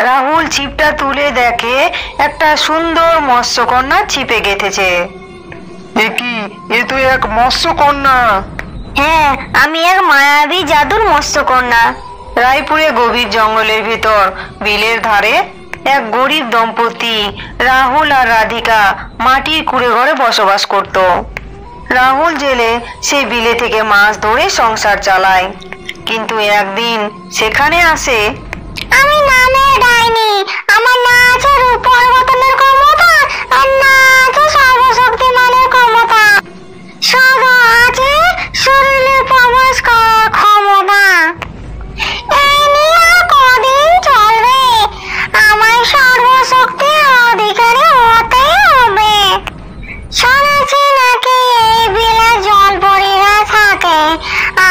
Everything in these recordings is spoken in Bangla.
রাহুল ছিপটা তুলে দেখে একটা সুন্দর মৎস্যকন্যা ছিপে গেঁথেছে। এ কি? এ তো এক মৎস্যকন্যা। হ্যাঁ, আমি এক মায়াবী জাদুর মৎস্যকন্যা। রায়পুরে গভীর জঙ্গলের ভিতর বিলের ধারে এক গরিব দম্পতি রাহুল আর রাধিকা মাটির কুঁড়ে ঘরে বসবাস করত। রাহুল জেলে সে বিলে থেকে মাছ ধরে সংসার চালায়। কিন্তু একদিন সেখানে আসে আমি নামে ডাইনি। আমার না আছে রূপ পরিবর্তনের ক্ষমতা, আর না আছে সর্বশক্তিমানের ক্ষমতা, শুধু আছে শরীরে প্রবেশ করার ক্ষমতা। এই নিয়ে আর কদিন চলবে? আমায় সর্বশক্তির অধিকারী হতেই হবে। শুনেছি নাকি এই বিলে জলপরীরা থাকে।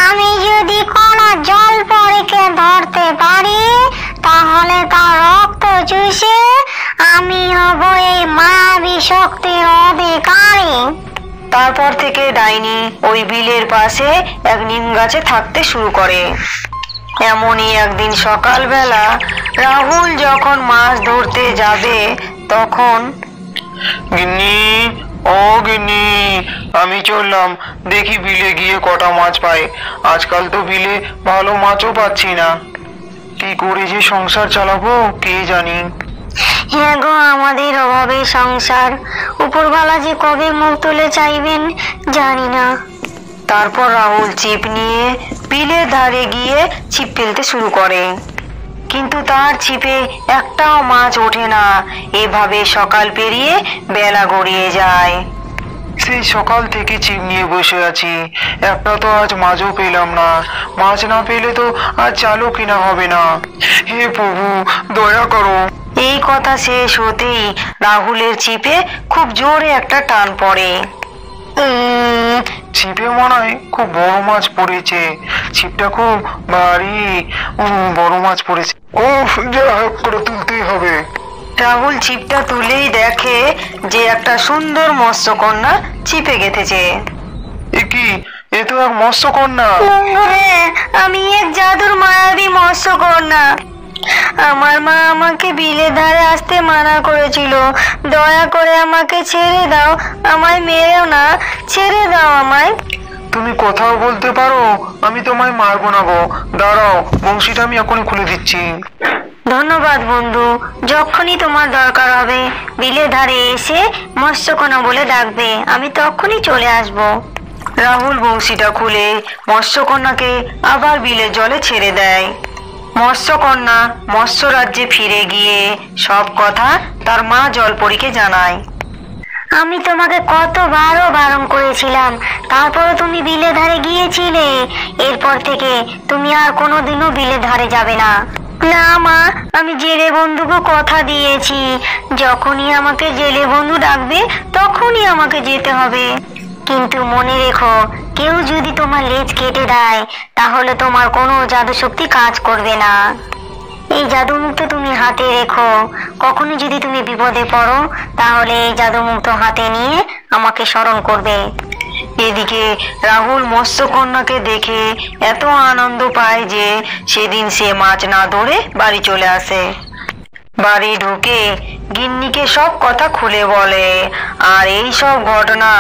আমি যদি কোনো জলপরীকে ধরতে পারি, তাহলে তার রক্ত চুষে আমি হব এই মায়াবী শক্তির অধিকারী। তারপর থেকে ডাইনি ওই বিলের পাশে এক নিম গাছে থাকতে শুরু করে। এমনই একদিন সকালবেলা রাহুল যখন মাছ ধরতে যাবে তখন গিন্নি, ও গিন্নি, আমি চললাম, দেখি বিলে গিয়ে কটা মাছ পাই। আজকাল তো বিলে ভালো মাছও পাচ্ছি না। কি করে যে সংসার চালাবো কে জানি। হ্যাঁ গো, আমাদের অভাবে সংসার। উপরওয়ালা যে কবে মুখ তুলে চাইবেন জানি না। তারপর রাহুল ছিপ নিয়ে বিলের ধারে গিয়ে ছিপ ফেলতে শুরু করে। কিন্তু তার ছিপে একটাও মাছ ওঠে না। এভাবে সকাল পেরিয়ে বেলা গড়িয়ে যায়। সেই সকাল থেকে ছিপ নিয়ে বসে আছি, একটা তো আজ মাছও পেলাম না। মাছ না পেলে তো আজ চালও কিনা হবে না। হে প্রভু, দয়া করো। এই কথা শেষ হতেই রাহুলের ছিপে খুব জোরে একটা টান পড়ে। ছিপে মনে হয় খুব বড় মাছ পড়েছে। ছিপটা খুব ভারী, বড় মাছ পড়েছে। ও, যা হোক করে তুলতেই হবে। রাহুল ছিপটা তুলেই দেখে যে একটা সুন্দর মৎস্যকন্যা ছিপে গেঁথেছে। এ কি? এ তো এক মৎস্যকন্যা। হ্যাঁ, আমি এক জাদুর মায়াবী মৎস্যকন্যা। আমার মা আমাকে বিলের ধারে আসতে মানা করেছিল। দয়া করে আমাকে ছেড়ে দাও, আমায় মেরেও না, ছেড়ে দাও আমায়। তুমি কথাও বলতে পারো? আমি তোমায় মারবো না গো, দাঁড়াও, বংশীটা আমি এখনই খুলে দিচ্ছি। ধন্যবাদ বন্ধু। যখনই তোমার দরকার হবে বিলের ধারে এসে মৎস্যকন্যা বলে ডাকবে, আমি তখনই চলে আসব। রাহুল বংশীটা খুলে মৎস্যকন্যাকে আবার বিলের জলে ছেড়ে দেয়। মৎস্যকন্যা মৎস্য রাজ্যে ফিরে গিয়ে সব কথা তার মা জলপরীকে জানায়। আমি তোমাকে কতবারও বারণ করেছিলাম, তারপরও তুমি বিলের ধারে গিয়েছিলে। এরপর থেকে তুমি আর কোনোদিনও বিলের ধারে যাবে না। না মা, আমি জেলে বন্ধুকে কথা দিয়েছি, যখনই আমাকে জেলে বন্ধু ডাকবে তখনই আমাকে যেতে হবে। কিন্তু মনে রেখো, কেউ যদি তোমার লেজ কেটে দেয় তাহলে তোমার কোনো জাদু শক্তি কাজ করবে না। এই জাদু মুক্ত তুমি হাতে রেখো। কখনো যদি তুমি বিপদে পড়ো তাহলে এই জাদু মুক্ত হাতে নিয়ে আমাকে স্মরণ করবে। এদিকে রাহুল মৎস্যকন্যাকে দেখে এত আনন্দ পায় যে সেদিন সে মাছ না ধরে বাড়ি চলে আসে। বাড়ি ঢুকে গিন্নিকে সব কথা খুলে বলে। আর এই সব ঘটনা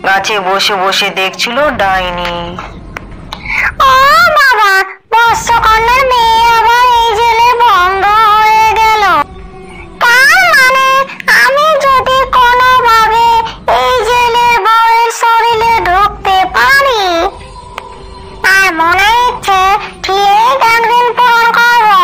গাছে বসে বসে দেখছিল ডাইনি। ও বাবা, মৎস্যকন্যার মেয়ে আবার এই জেলে বন্ধ হয়ে গেল। তার মানে আমি যদি কোনোভাবে এই জেলের বউয়ের শরীরে ঢুকতে পারি, আর মনে ইচ্ছে ঠিক একদিন পূরণ করবো।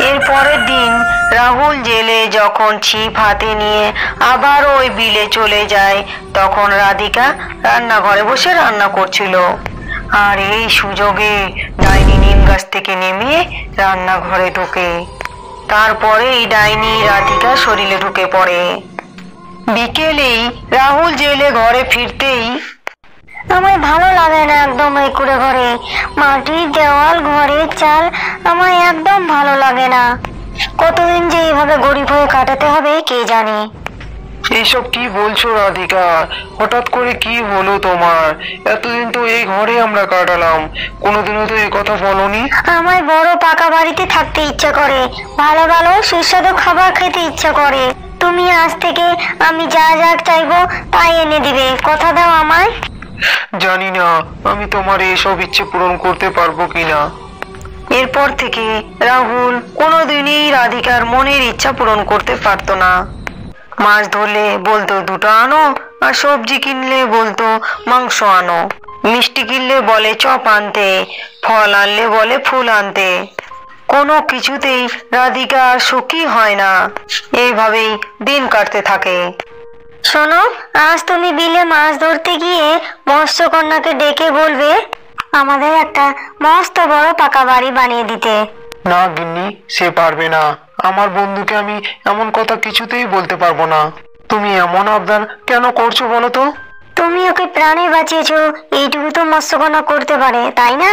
এর পরের দিন রাহুল জেলে যখন ছিপ হাতে নিয়ে আবার ওই বিলে চলে যায়, তখন রাধিকা রান্নাঘরে বসে রান্না করছিল। আর এই সুযোগে ডাইনি নিম গাছ থেকে নেমে রান্নাঘরে ঢোকে। তারপরেই ডাইনি রাধিকার শরীরে ঢুকে পড়ে। বিকেলেই রাহুল জেলে ঘরে ফিরতেই আমার ভালো লাগে না একদম এই কুড়ে ঘরে। মাটির দেওয়াল, ঘরের চাল আমার একদম ভালো লাগে না। কতদিন যে এইভাবে গরিব হয়ে কাটাতে হবে কে জানে। এইসব কি বলছো রাধিকা? হঠাৎ করে কি হলো তোমার? এতদিন তো এই ঘরে আমরা কাটালাম, কোনোদিনও তো এই কথা বলোনি। আমার বড় পাকা বাড়িতে থাকতে ইচ্ছা করে, ভালো ভালো সুস্বাদু খাবার খেতে ইচ্ছা করে। তুমি আজ থেকে আমি যা যা চাইবো তাই এনে দিবে, কথা দাও আমায়। জানি না আমি তোমার এইসব ইচ্ছে পূরণ করতে পারবো কিনা। এরপর থেকে রাহুল কোনোদিনই রাধিকার মনের ইচ্ছা পূরণ করতে পারতো না। মাছ ধরলে বলতো দুটো আনো, আর সবজি কিনলে বলতো মাংস আনো, মিষ্টি কিনলে বলে চপ আনতে, ফল আনলে বলে ফুল আনতে। কোনো কিছুতেই রাধিকা আর সুখী হয় না। এইভাবেই দিন কাটতে থাকে। শোনো, আজ তুমি বিলে মাছ ধরতে গিয়ে মৎস্যকন্যাকে ডেকে বলবে আমাদের একটা মস্ত বড় পাকা বাড়ি বানিয়ে দিতে। না গিন্নি, সে পারবে না। আমার বন্ধুকে আমি এমন কথা কিছুতেই বলতে পারবো না। তুমি এমন আবদার কেন করছো বলো তো? তুমি ওকে প্রাণে বাঁচিয়েছো, এইটুকু তো মৎস্যকন্যা করতে পারে, তাই না?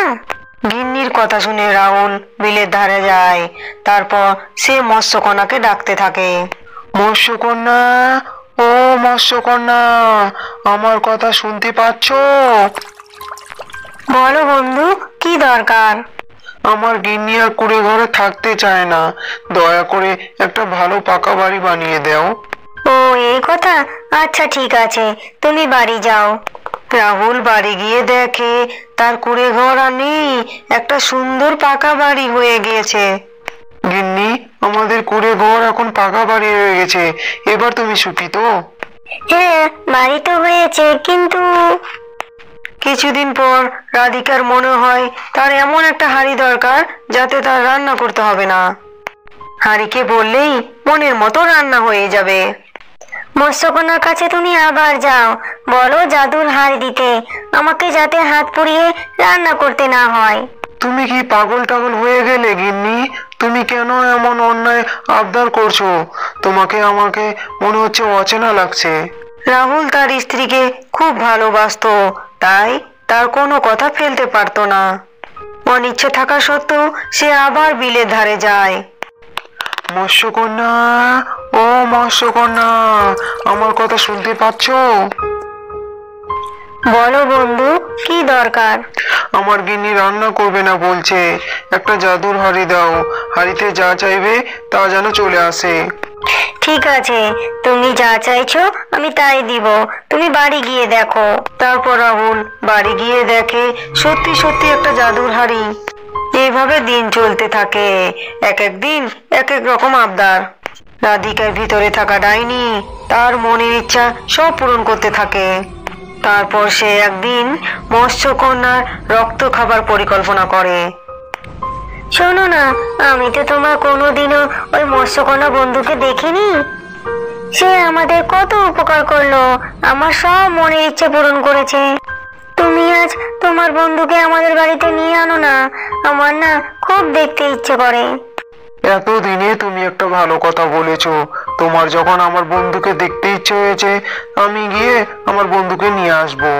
গিন্নির কথা শুনে রাহুল বিলের ধারে যায়। তারপর সে মৎস্যকন্যাকে ডাকতে থাকে। মৎস্যকন্যা, ও মৎস্যকন্যা, আমার কথা শুনতে পাচ্ছো? বলো বন্ধু, কি দরকার? আমার গিন্নি আর কুড়ে ঘরে থাকতে চায় না, দয়া করে একটা ভালো পাকা বাড়ি বানিয়ে দাও। ও এই কথা, আচ্ছা ঠিক আছে, তুমি বাড়ি যাও। রাহুল বাড়ি গিয়ে দেখে তার কুড়ে ঘর আর নেই, একটা সুন্দর পাকা বাড়ি হয়ে গিয়েছে। গিন্নি, আমাদের কুড়ে ঘর এখন পাকা বাড়ি হয়ে গেছে, এবার তুমি সুখী তো? হ্যাঁ, বাড়ি তো হয়েছে, কিন্তু কিছুদিন পর রাধিকার মনে হয় তার এমন একটা হাঁড়ি দরকার যাতে তার রান্না করতে হবে না। হাঁড়িকে বললেই মনের মতো রান্না হয়ে যাবে। মৎস্যকন্যার কাছে তুমি আবার যাও, বলো জাদুর হাড় দিতে, আমাকে যাতে হাত পুড়িয়ে রান্না করতে না হয়। তুমি কি পাগল টাগল হয়ে গেলে গিন্নি? তুমি কেন এমন অন্যায় আবদার করছো? তোমাকে আমাকে মনে হচ্ছে অচেনা লাগছে। রাহুল তার স্ত্রীকে খুব ভালোবাসতো, তাই তার কোনো কথা ফেলতে পারতো না। অনিচ্ছে থাকা সত্ত্বেও সে আবার বিলের ধারে যায়। মৎস্যকন্যা, ও মৎস্যকন্যা, আমার কথা শুনতে পাচ্ছো? বলো বন্ধু, কি দরকার? আমার গিন্নি রান্না করবে না বলছে, একটা জাদুর হাঁড়ি দাও, হাঁড়িতে যা চাইবে তা যেন চলে আসে। ঠিক আছে, তুমি যা চাইছো আমি তাই দিব, তুমি বাড়ি গিয়ে দেখো। তারপর রাহুল বাড়ি গিয়ে দেখে সত্যি সত্যি একটা জাদুর হাঁড়ি। এইভাবে দিন চলতে থাকে। এক এক দিন এক এক রকম আবদার। রাধিকার ভিতরে থাকা ডাইনি তার মনের ইচ্ছা সব পূরণ করতে থাকে। তারপর সে একদিন মৎস্যকন্যার রক্ত খাবার পরিকল্পনা করে। শোনো না, আমি তো তোমার কোনোদিনও ওই মৎস্যকন্যা বন্ধুকে দেখিনি। সে আমাদের কত উপকার করলো, আমার সব মনের ইচ্ছে পূরণ করেছে। তুমি আজ তোমার বন্ধুকে আমাদের বাড়িতে নিয়ে আনো না, আমার না খুব দেখতে ইচ্ছে করে। এতদিনে তুমি একটা ভালো কথা বলেছো। তোমার যখন আমার বন্ধুকে দেখতে ইচ্ছে হয়েছে, আমি গিয়ে আমার বন্ধুকে নিয়ে আসবো।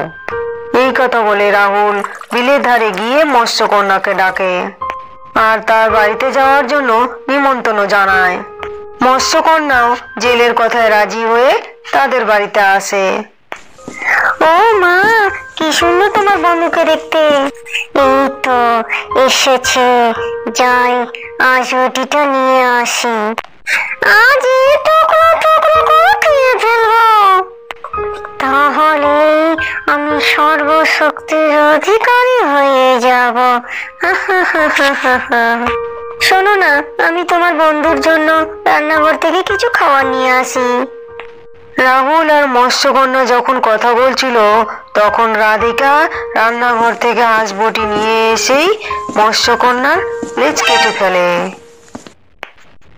এই কথা বলে রাহুল বিলের ধারে গিয়ে মৎস্যকন্যাকে ডাকে আর তার বাড়িতে যাওয়ার জন্য নিমন্ত্রণ জানায়। মৎস্যকন্যাও জেলের কথায় রাজি হয়ে তাদের বাড়িতে আসে। ও মা, কি সুন্দর তোমার বন্ধুকে দেখতে। এই তো এসেছে, যাই আজ রুটিটা নিয়ে আসি। আজ এই টুকরো টুকরো করে খেয়ে ফেলবো, তাহলে আমি সর্বশক্তির অধিকারী হয়ে যাব। শোনো না, আমি তোমার বন্ধুর জন্য রান্নাঘর থেকে কিছু খাবার নিয়ে আসি। রাহুল আর মৎস্যকন্যা যখন কথা বলছিল তখন রাধিকা রান্নাঘর থেকে হাঁসবটি নিয়ে এসেই মৎস্যকন্যার লেজ কেটে ফেলে।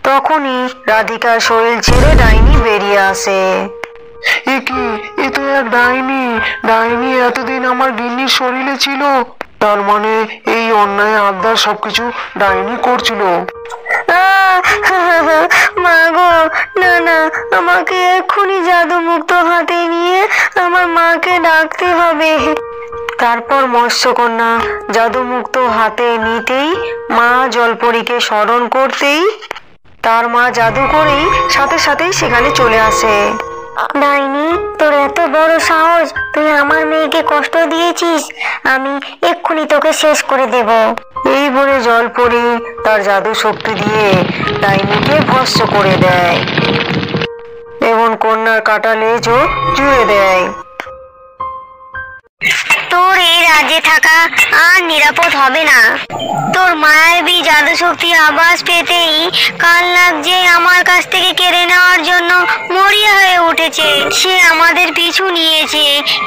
তখনই রাধিকার শরীর ছেড়ে ডাইনি বেরিয়ে আসে। এ কি, এ তো এক ডাইনি। ডাইনি এতদিন আমার গিন্নির শরীরে ছিল, তার মানে এই অন্যায় আবদার সবকিছু ডাইনি করছিল। মা গো, না না, আমাকে এক্ষুনি জাদু মুক্ত হাতে নিয়ে আমার মাকে ডাকতে হবে। তারপর মৎস্যকন্যা জাদুমুক্ত হাতে নিতেই মা জলপরীকে স্মরণ করতেই তার মা জাদু করেই সাথে সাথেই সেখানে চলে আসে। ডাইনি, তোর এত বড় সাহস, তুই আমার মেয়েকে কষ্ট দিয়েছিস, আমি এক্ষুনি তোকে শেষ করে দেব। এই বলে জলপরি তার জাদু শক্তি দিয়ে ডাইনিকে ভস্ম করে দেয় এবং কন্যার কাটা লেজও জুড়ে দেয়। তোর এই রাজ্যে থাকা আর নিরাপদ হবে না। তোর মায়াবী জাদু শক্তি আভাস পেতেই কালনাগ যে আমার কাছ থেকে কেড়ে নেওয়ার জন্য মরিয়া হয়ে উঠেছে, সে আমাদের পিছু নিয়েছে।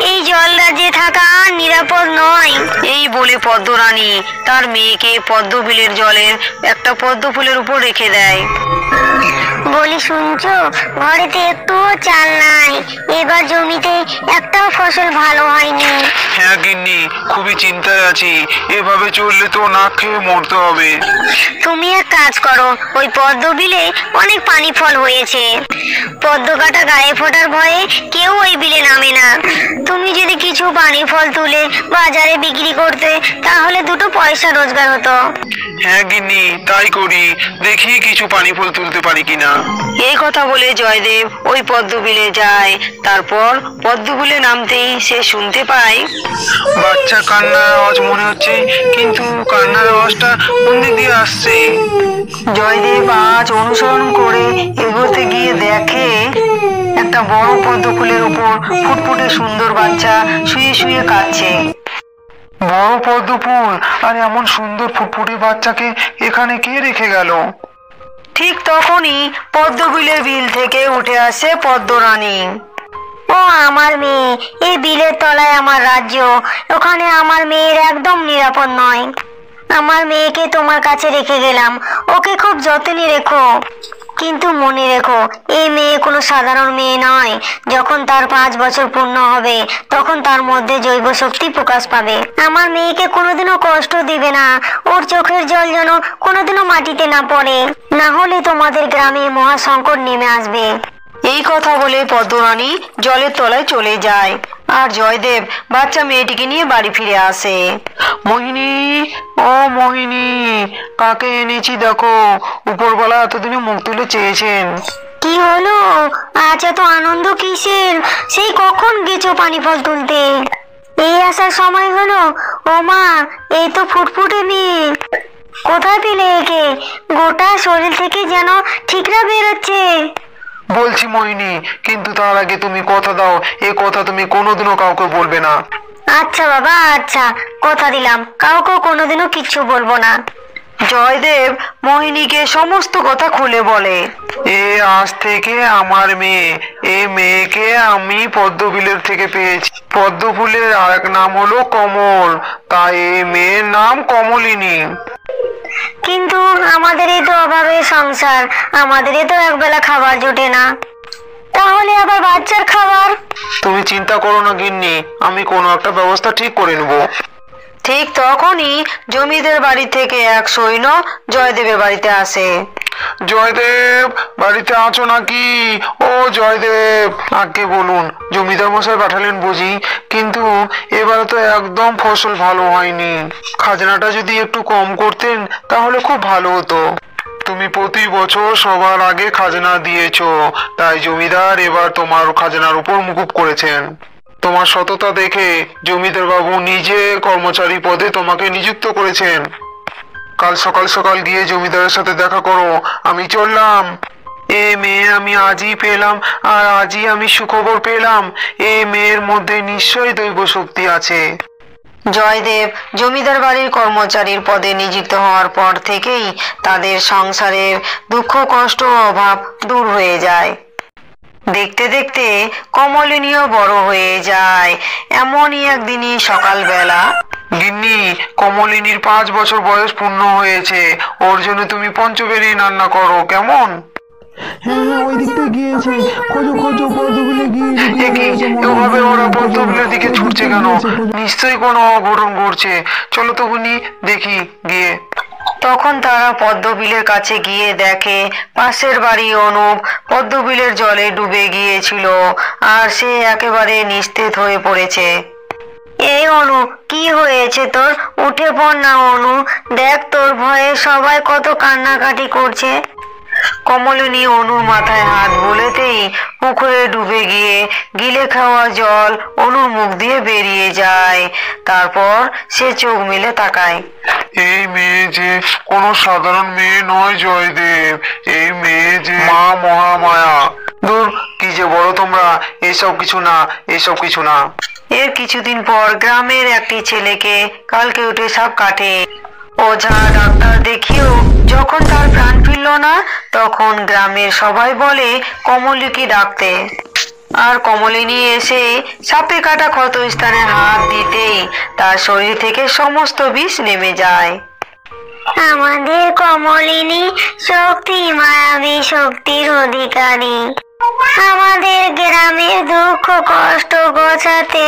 এই জল রাজ্যে থাকা আর নিরাপদ নয়। এই বলে পদ্মরানী তার মেয়েকে পদ্মবিলের জলের একটা পদ্ম ফুলের উপর রেখে দেয়। বলি, শুনছো, ঘরেতে একটুও চাল নাই, এবার জমিতে একটাও ফসল ভালো হয়নি। হ্যাঁ গিন্নি, খুবই চিন্তায় আছি, এভাবে চললে তো না খেয়ে মরতে হবে। তুমি এক কাজ করো, ওই পদ্ম বিলে অনেক পানি ফল হয়েছে, পদ্ম কাটা গায়ে ফোটার ভয়ে কেউ ওই বিলে নামে না। তুমি যদি কিছু পানি ফল তুলে বাজারে বিক্রি করতে, তাহলে দুটো পয়সা রোজগার হতো। হ্যাঁ গিন্নি, তাই করি, দেখি কিছু পানি ফুল তুলতে পারি কিনা। এই কথা বলে জয়দেব ওই পদ্মবিলে যায়। তারপর পদ্মবিলে নামতেই সে শুনতে পায় বাচ্চা কান্নার আওয়াজ মনে হচ্ছে, কিন্তু কান্নার আওয়াজটা কোন দিক দিয়ে আসছে? জয়দেব আজ অনুসরণ করে এগোতে গিয়ে দেখে একটা বড় পদ্ম ফুলের উপর ফুটফুটে সুন্দর বাচ্চা শুয়ে শুয়ে কাঁদছে। বড় পদ্ম ফুল আর এমন সুন্দর ফুটফুটে বাচ্চাকে এখানে কে রেখে গেল? ঠিক তখনই পদ্মবিলের বিল থেকে উঠে আসে পদ্মরানী। ও আমার মেয়ে, এই বিলের তলায় আমার রাজ্য, ওখানে আমার মেয়ের একদম নিরাপদ নয়। আমার মেয়েকে তোমার কাছে রেখে গেলাম, ওকে খুব যত্নে রেখো। কিন্তু মনে রেখো, এই মেয়ে কোনো সাধারণ মেয়ে নয়। যখন তার 5 বছর পূর্ণ হবে, তখন তার মধ্যে জৈব শক্তি প্রকাশ পাবে। আমার মেয়েকে কোনোদিনও কষ্ট দিবে না, ওর চোখের জল যেন কোনোদিনও মাটিতে না পড়ে, না হলে তোমাদের গ্রামে মহা সংকট নেমে আসবে। এই কথা বলে পদ্মরানী জলের তলায় চলে যায় আর জয়দেব বাচ্চা মেয়েটিকে নিয়ে বাড়ি ফিরে আসে। মোহিনী, ও মোহিনী, কাকে এনেছি দেখো, উপরওয়ালা এতদিনে মুখ তুলে চেয়েছেন। কি হলো? আজ এত আনন্দ কিসের? সেই কখন গেছো পানি ফল তুলতে? এই আসার সময় হলো? ও মা, এই তো ফুটফুটে মেয়ে, কোথায় পেলে একে? গোটা শরীর থেকে যেন ঠিকরা বেরোচ্ছে। বলছি মোহিনী, কিন্তু তার আগে তুমি কথা দাও, এ কথা তুমি কোনোদিনও কাউকে বলবে না। আচ্ছা বাবা, আচ্ছা, কথা দিলাম, কাউকে কোনোদিনও কিচ্ছু বলবো না। জয়দেব মোহিনীকে সমস্ত কথা খুলে বলে। এ আজ থেকে আমার মেয়ে, এ মেয়েকে আমি পদ্মবিলের থেকে পেয়েছি। পদ্ম ফুলের আরেক নাম হলো কমল, তাই এ মেয়ের নাম কমলিনী। কিন্তু আমাদেরই তো অভাবের সংসার, আমাদেরই তো একবেলা খাবার জোটে না, তাহলে আবার বাচ্চার খাবার? তুমি চিন্তা করো না গিন্নি, আমি কোনো একটা ব্যবস্থা ঠিক করে নেব। ঠিক তখনই জমিদার বাড়ি থেকে এক সৈন্য জয়দেবের বাড়িতে আসে। জয়দেব, বাড়িতে আছো নাকি? ও জয়দেব, আগে বলুন, জমিদার মশাই পাঠালেন বুঝি, কিন্তু এবারে তো একদম ফসল ভালো হয়নি। খাজনাটা যদি একটু কম করতেন তাহলে খুব ভালো হতো। তুমি প্রতি বছর সবার আগে খাজনা দিয়েছো, তাই জমিদার এবার তোমার খাজনার উপর মুকুব করেছেন। তোমার সততা দেখে জমিদার বাবু নিজে কর্মচারী পদে তোমাকে নিযুক্ত করেছেন। কাল সকাল সকাল গিয়ে জমিদারের সাথে দেখা করো, আমি চললাম। এ মেয়ে আমি আজই পেলাম, আর আজই আমি সুখবর পেলাম, এ মেয়ের মধ্যে নিশ্চয়ই দৈব শক্তি আছে। জয়দেব জমিদার বাড়ির কর্মচারীর পদে নিযুক্ত হওয়ার পর থেকেই তাদের সংসারের দুঃখ কষ্ট ও অভাব দূর হয়ে যায়। দেখতে দেখতে কমলিনীও বড় হয়ে যায়। এমনই একদিনই সকালবেলা গিন্নি, কমলিনীর 5 বছর বয়স পূর্ণ হয়েছে, ওর জন্য তুমি পঞ্চবেরি রান্না করো, কেমন? ওই দিকটা গিয়েছে, খোঁজো খোঁজো, পদ্মবিলে এভাবে ওরা পদ্মবিলের দিকে ছুটছে কেন? নিশ্চয়ই কোনো অঘটন ঘটছে, চলো তো গুনি দেখি গিয়ে। তখন তারা পদ্মবিলের কাছে গিয়ে দেখে পাশের বাড়ি অনুপ পদ্মবিলের জলে ডুবে গিয়েছিল আর সে একেবারে নিস্তেজ হয়ে পড়েছে। এই অনু, কি হয়েছে তোর? উঠে পড় না অনু, দেখ তোর ভয়ে সবাই কত কান্নাকাটি করছে। কমলিনী অনুর মাথায় হাত বুলাতেই পুকুরে ডুবে গিয়ে গিলে খাওয়া জল অনুর মুখ দিয়ে বেরিয়ে যায়। তারপর সে চোখ মেলে তাকায়। এই মেয়ে যে কোনো সাধারণ মেয়ে নয় জয়দেব, এই মেয়ে যে মা মহামায়া। দূর, কি যে বলো তোমরা, এসব কিছু না, এসব কিছু না। এর কিছুদিন পর গ্রামের একটি ছেলেকে কালকে উঠে সাপ কাটে। ওঝা ডাক্তার দেখিয়েও যখন তার প্রাণ ফিরল না, তখন গ্রামের সবাই বলে কমলিকে ডাকতে। আর কমলিনী এসে সাপে কাটা ক্ষত স্থানে হাত দিতেই তার শরীর থেকে সমস্ত বিষ নেমে যায়। আমাদের কমলিনী শক্তি, মায়াবী শক্তির অধিকারী। আমাদের গ্রামের দুঃখ কষ্ট ঘোচাতে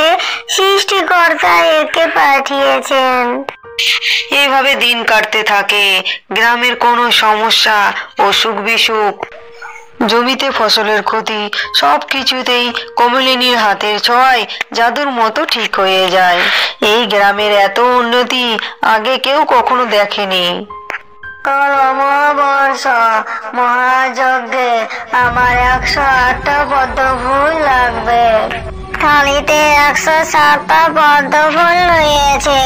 সৃষ্টিকর্তা একে পাঠিয়েছেন। এইভাবে দিন কাটতে থাকে। গ্রামের কোনো সমস্যা, অসুখ বিসুখ, জমিতে ফসলের ক্ষতি, সবকিছুতেই কমলিনীর হাতের ছোঁয়ায় জাদুর মতো ঠিক হয়ে যায়। এই গ্রামের এত উন্নতি আগে কেউ কখনো দেখেনি। কাল অমাবস্য মহাযজ্ঞে আমার 108টা পদ্ম ফুল লাগবে। থালিতে 107টা পদ্ম ফুল রয়েছে,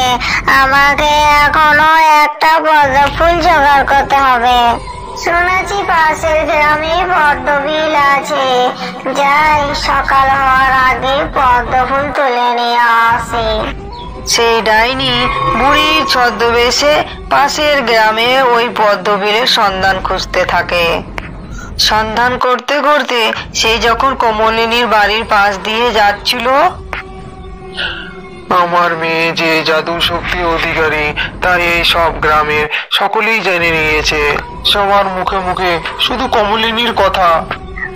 আমাকে এখনো একটা পদ্ম ফুল জোগাড় করতে হবে। শুনেছি পাশের গ্রামে পদ্ম বিল আছে, যাই সকাল হওয়ার আগে পদ্ম ফুল তুলে নিয়ে আসি। সেই ডাইনি বুড়ির ছদ্মবেশে পাশের গ্রামে ওই পদ্মবিলের সন্ধান খুঁজতে থাকে। সন্ধান করতে করতে সে যখন কমলিনীর বাড়ির পাশ দিয়ে যাচ্ছিল, আমার মেয়ে যে জাদু শক্তি অধিকারী তাই এই সব গ্রামের সকলেই জেনে নিয়েছে। সবার মুখে মুখে শুধু কমলিনীর কথা।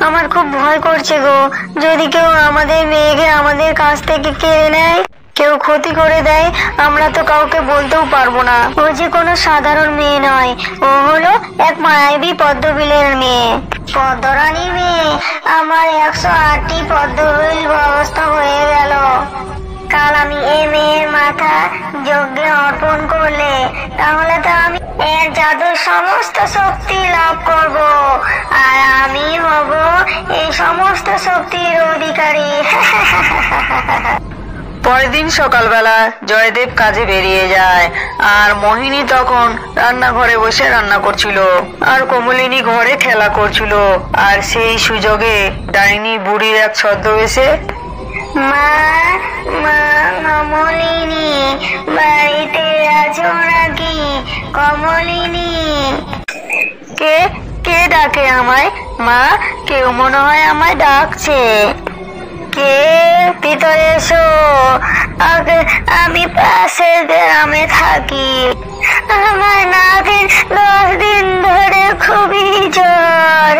আমার খুব ভয় করছে গো, যদি কেউ আমাদের মেয়েকে আমাদের কাছ থেকে কেড়ে নেয়, কেউ ক্ষতি করে দেয়, আমরা তো কাউকে বলতেও পারবো না। ও যে কোনো সাধারণ মেয়ে নয়, ও হলো এক মায়াবী পদ্মবিলের মেয়ে, পদ্মরানীর মেয়ে। আমার 108টি পদ্মবিল ব্যবস্থা হয়ে গেল। কাল আমি এই মেয়ের মাথা যজ্ঞে অর্পণ করলে তাহলে তো আমি এর জাদুর সমস্ত শক্তি লাভ করব, আর আমি হব এই সমস্ত শক্তির অধিকারী। পরের দিন সকালবেলা জয়দেব কাজে বেরিয়ে যায়, আর মোহিনী তখন রান্নাঘরে বসে রান্না করছিল, আর কমলিনী ঘরে খেলা করছিল। আর সেই সুযোগে ডাইনি বুড়ির এক ছদ্মবেশে, মা, মা কমলিনী বাড়িতে আছো নাকি? কমলিনী। কে কে ডাকে আমায়? মা, কেউ মনে হয় আমায় ডাকছে। কে? ভিতরে এসো। আমি পাশের গ্রামে থাকি। আমার নাতির 10 দিন ধরে খুবই জ্বর,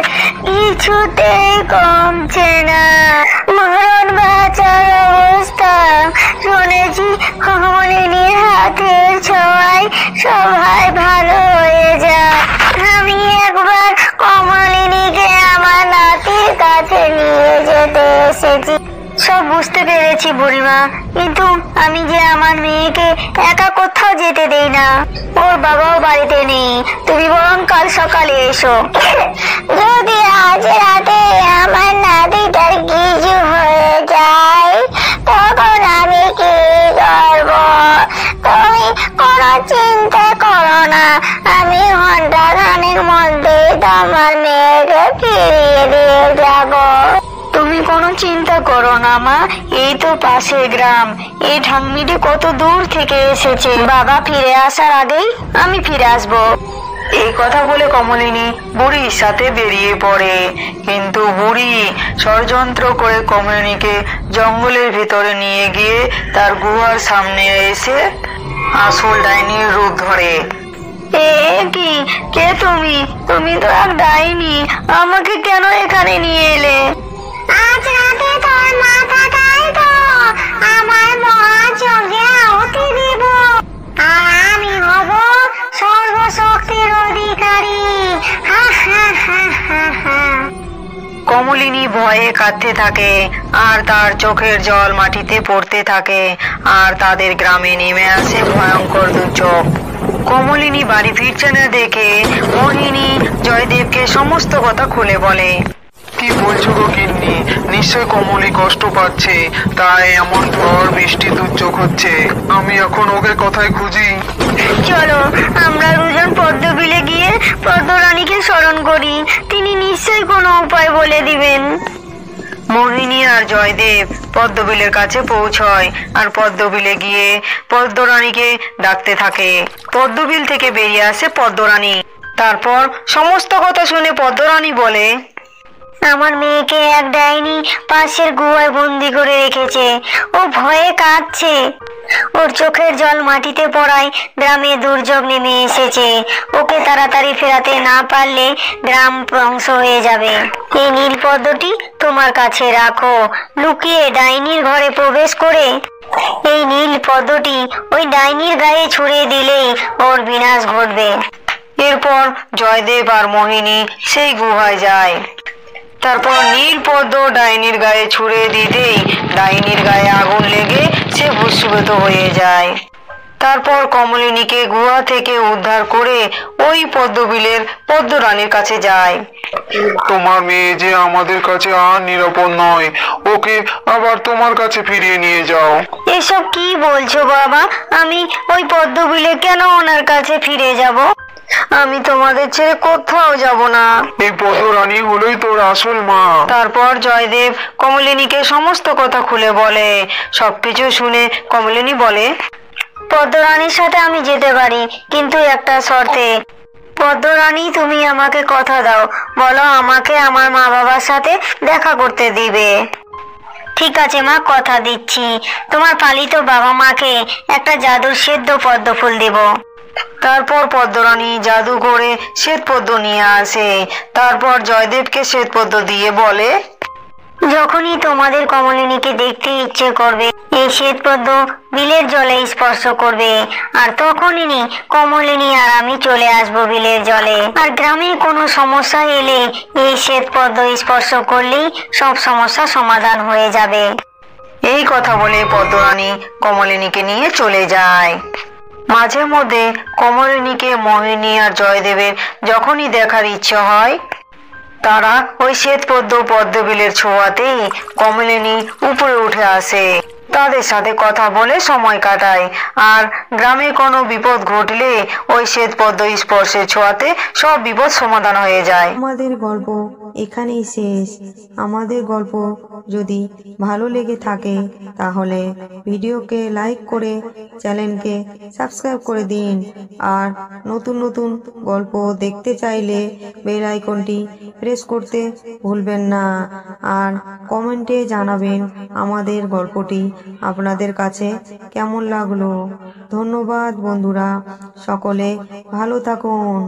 কিছুতেই কমছে না, মরণ বাঁচার অবস্থা। শুনেছি কমলিনীর হাতের ছোঁয়ায় সবাই ভালো হয়ে যায়। আমি একবার কমলিনীকে আমার নাতির কাছে নিয়ে যেতে এসেছি। সব বুঝতে পেরেছি বুড়িমা, কিন্তু আমি যে আমার মেয়েকে একা কোথাও যেতে দেই না। ওর বাবাও বাড়িতে নেই, তুমি বরং কাল সকালে এসো। যদি আজ রাতে আমার নাতিটার কিছু হয়ে যায় তখন আমি কি করব? তুমি কোনো চিন্তা করো না, আমি ঘন্টাখানেক মধ্যেই তোমার মেয়েকে ফিরিয়ে দিয়ে যাব। তুমি কোনো চিন্তা করো না মা, এই তো পাশে গ্রাম। এই ঢাকনিটি কত দূর থেকে এসেছে, বাবা ফিরে আসার আগেই আমি ফিরে আসবো। এই কথা বলে কমলিনী বুড়ির সাথে বেরিয়ে পড়ে, কিন্তু বুড়ি ষড়যন্ত্র করে কমলিনীকে জঙ্গলের ভিতরে নিয়ে গিয়ে তার গুহার সামনে এসে আসল ডাইনির রূপ ধরে। কি, কে তুমি? তুমি তো এক ডাইনি, আমাকে কেন এখানে নিয়ে এলে? আজ রাতে তোর মাথাটাই তো আমার মহাযজ্ঞে আহুতি দিব, আর আমি হব সর্বশক্তির অধিকারী। কমলিনী ভয়ে কাঁদতে থাকে, আর তার চোখের জল মাটিতে পড়তে থাকে, আর তাদের গ্রামে নেমে আসে ভয়ঙ্কর দুর্যোগ। কমলিনী বাড়ি ফিরছে না দেখে মোহিনী জয়দেবকে সমস্ত কথা খুলে বলে। কি বলছো গো গিন্নি? নিশ্চয় কমলি কষ্ট পাচ্ছে, তাই এমন ঝড় বৃষ্টি দুর্যোগ হচ্ছে। আমি এখন ওকে কোথায় খুঁজি? চলো আমরা দুজন পদ্মবিলে গিয়ে পদ্মরানীকে স্মরণ করি, তিনি নিশ্চয়ই কোনো উপায় বলে দিবেন। মোহিনী আর জয়দেব পদ্মবিলের কাছে পৌঁছয় আর পদ্মবিলে গিয়ে পদ্মরানীকে ডাকতে থাকে। পদ্মবিল থেকে বেরিয়ে আসে পদ্মরানী। তারপর সমস্ত কথা শুনে পদ্মরানী বলে, আমার মেয়েকে এক ডাইনি পাশের গুহায় বন্দি করে রেখেছে, ও ভয়ে কাঁদছে। ওর চোখের জল মাটিতে পড়ায় গ্রামে দুর্যোগ নেমে এসেছে। ওকে তাড়াতাড়ি ফেরাতে না পারলে গ্রাম ধ্বংস হয়ে যাবে। এই নীল পদ্মটি তোমার কাছে রাখো, লুকিয়ে ডাইনির ঘরে প্রবেশ করে এই নীল পদ্মটি ওই ডাইনির গায়ে ছুঁড়ে দিলেই ওর বিনাশ ঘটবে। এরপর জয়দেব আর মোহিনী সেই গুহায় যায়। তারপর নীল পদ্ম ডাইনির গায়ে ছুঁড়ে দিতেই ডাইনির গায়ে আগুন লেগে সে ভস্মীভূত হয়ে যায়। তারপর কমলিনীকে গুহা থেকে উদ্ধার করে ওই পদ্মবিলের পদ্মরানীর কাছে যায়। তোমার মেয়ে যে আমাদের কাছে আর নিরাপদ নয়, ওকে আবার তোমার কাছে ফিরিয়ে নিয়ে যাও। এসব কি বলছো বাবা? আমি ওই পদ্মবিলে কেন ওনার কাছে ফিরে যাব? আমি তোমাদের ছেড়ে কোথাও যাব না। এই পদ্মরানী হলোই তোর আসল মা। তারপর জয়দেব কমলিনীকে সমস্ত কথা খুলে বলে। সবকিছু শুনে কমলিনী বলে, পদ্মরানীর সাথে আমি যেতে পারি, কিন্তু একটা শর্তে। পদ্মরানী, তুমি আমাকে কথা দাও, বলো আমাকে আমার মা বাবার সাথে দেখা করতে দিবে। ঠিক আছে মা, কথা দিচ্ছি। তোমার পালিত বাবা মাকে একটা জাদুর সেদ্ধ পদ্ম ফুল দেব। তারপর পদ্মরানী জাদু করে শ্বেতপদ্ম নিয়ে আসে। তারপর জয়দেবকে শ্বেতপদ্ম দিয়ে বলে, যখনই তোমাদের কমলিনীকে দেখতে ইচ্ছে করবে, এই শ্বেতপদ্ম বিলের জলে স্পর্শ করবে, আর তখনই কমলিনী আর আমি চলে আসবো বিলের জলে। আর গ্রামে কোনো সমস্যা এলে এই শ্বেতপদ্ম স্পর্শ করলেই সব সমস্যা সমাধান হয়ে যাবে। এই কথা বলে পদ্মরানী কমলিনীকে নিয়ে চলে যায়। মাঝে মধ্যে কমলিনীকে মোহিনী আর জয়দেবের যখনই দেখার ইচ্ছে হয়, তারা ওই শ্বেতপদ্ম পদ্মবিলের ছোঁয়াতেই কমলিনী উপরে উঠে আসে। তাদের সাথে কথা বলে সময় কাটায়। আর গ্রামে কোনো বিপদ ঘটলে ওই শ্বেতপদ্ম স্পর্শের ছোঁয়াতে সব বিপদ সমাধান হয়ে যায়। আমাদের গল্প এখানেই শেষ। আমাদের গল্প যদি ভালো লেগে থাকে তাহলে ভিডিওকে লাইক করে চ্যানেলকে সাবস্ক্রাইব করে দিন। আর নতুন নতুন গল্প দেখতে চাইলে বেল আইকনটি প্রেস করতে ভুলবেন না। আর কমেন্টে জানাবেন আমাদের গল্পটি আপনাদের কাছে কেমন লাগলো। ধন্যবাদ বন্ধুরা, সকলে ভালো থাকুন।